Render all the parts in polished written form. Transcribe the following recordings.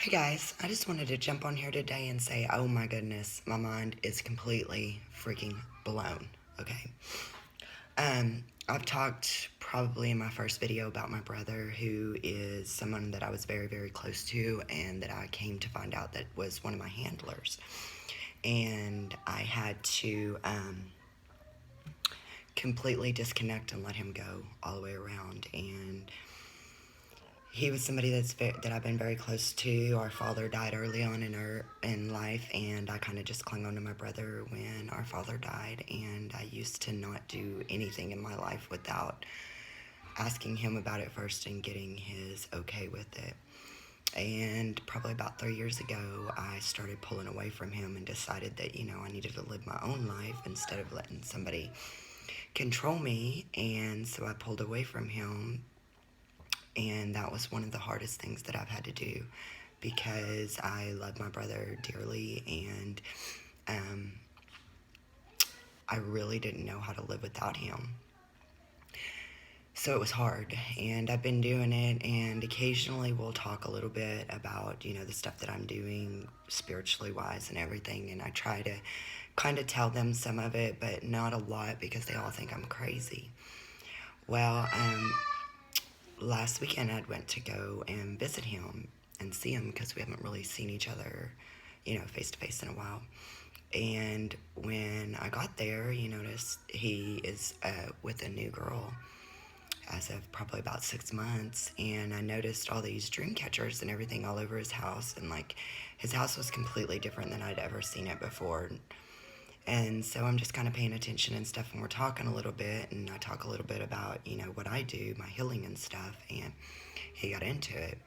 Hey guys, I just wanted to jump on here today and say, oh my goodness, my mind is completely freaking blown. Okay. I've talked probably in my first video about my brother, who is someone that I was very, very close to, and that I came to find out that was one of my handlers. And I had to completely disconnect and let him go all the way around. And he was somebody that I've been very close to. Our father died early on in life, and I kind of just clung on to my brother when our father died. And I used to not do anything in my life without asking him about it first and getting his okay with it. And probably about 3 years ago, I started pulling away from him and decided that, I needed to live my own life instead of letting somebody control me. And so I pulled away from him, and that was one of the hardest things that I've had to do, because I love my brother dearly, and I really didn't know how to live without him. So it was hard, and I've been doing it, and occasionally we'll talk a little bit about, the stuff that I'm doing spiritually wise and everything, and I try to kind of tell them some of it, but not a lot, because they all think I'm crazy. Well, last weekend I went to go and visit him and see him, because we haven't really seen each other, face to face in a while. And when I got there, you notice he is with a new girl as of probably about 6 months. And I noticed all these dream catchers and everything all over his house. And like, his house was completely different than I'd ever seen it before. And so I'm just kind of paying attention and stuff, and we're talking a little bit, and I talk a little bit about, what I do, my healing and stuff, and he got into it.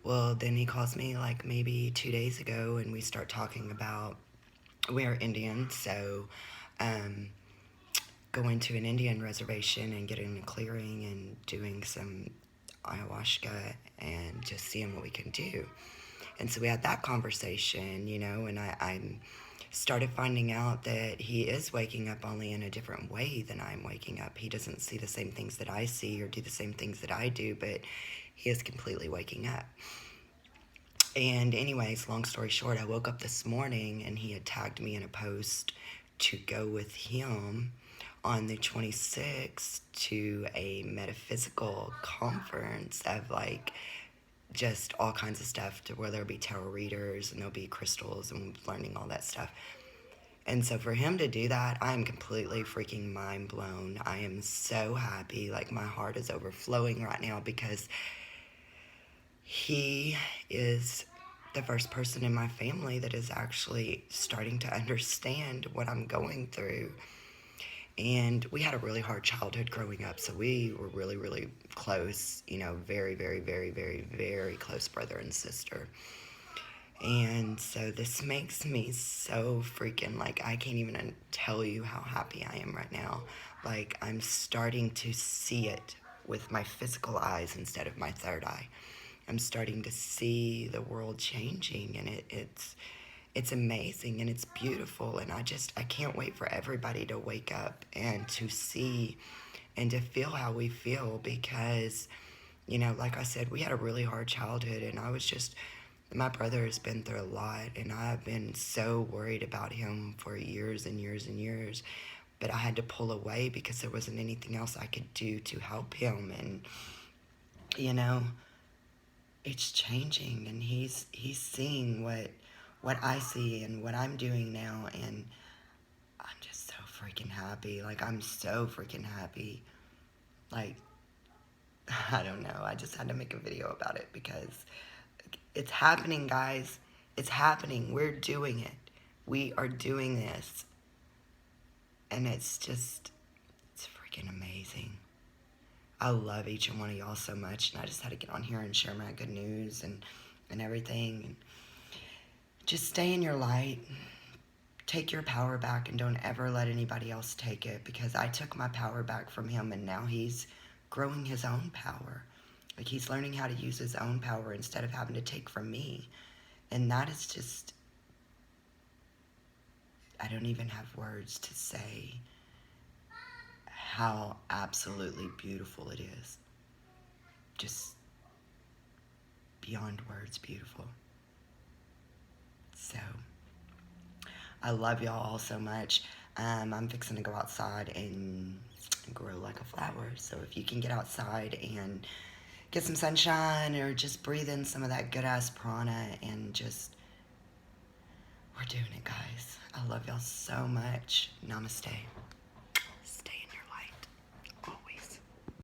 Well, then he calls me like maybe 2 days ago, and we start talking about, we are Indian, so going to an Indian reservation and getting a clearing and doing some ayahuasca and just seeing what we can do. And so we had that conversation, and I started finding out that he is waking up, only in a different way than I'm waking up. He doesn't see the same things that I see or do the same things that I do, but he is completely waking up. And anyways, long story short, I woke up this morning and he had tagged me in a post to go with him on the 26th to a metaphysical conference of like just all kinds of stuff, to where there'll be tarot readers and there'll be crystals and learning all that stuff. And so for him to do that, I am completely freaking mind blown. I am so happy. Like, my heart is overflowing right now, because he is the first person in my family that is actually starting to understand what I'm going through. And we had a really hard childhood growing up, so we were really, really close, very, very, very, very, very close brother and sister. And so this makes me so freaking, like, I can't even tell you how happy I am right now. Like, I'm starting to see it with my physical eyes instead of my third eye. I'm starting to see the world changing, and it's amazing and it's beautiful, and I can't wait for everybody to wake up and to see and to feel how we feel, because like I said, we had a really hard childhood, and my brother has been through a lot, and I've been so worried about him for years and years and years, but I had to pull away because there wasn't anything else I could do to help him. And it's changing, and he's seeing what I see and what I'm doing now, and I'm just so freaking happy. Like, I'm so freaking happy. Like, I don't know. I just had to make a video about it, because it's happening, guys. It's happening. We're doing it. We are doing this. And it's freaking amazing. I love each and one of y'all so much, and I just had to get on here and share my good news and everything. And just stay in your light. Take your power back, and don't ever let anybody else take it, because I took my power back from him, and now he's growing his own power. Like, he's learning how to use his own power instead of having to take from me. And that is just, I don't even have words to say how absolutely beautiful it is. Just beyond words beautiful. So I love y'all all so much. I'm fixing to go outside and grow like a flower. So if you can get outside and get some sunshine or just breathe in some of that good ass prana and just, we're doing it, guys. I love y'all so much. Namaste.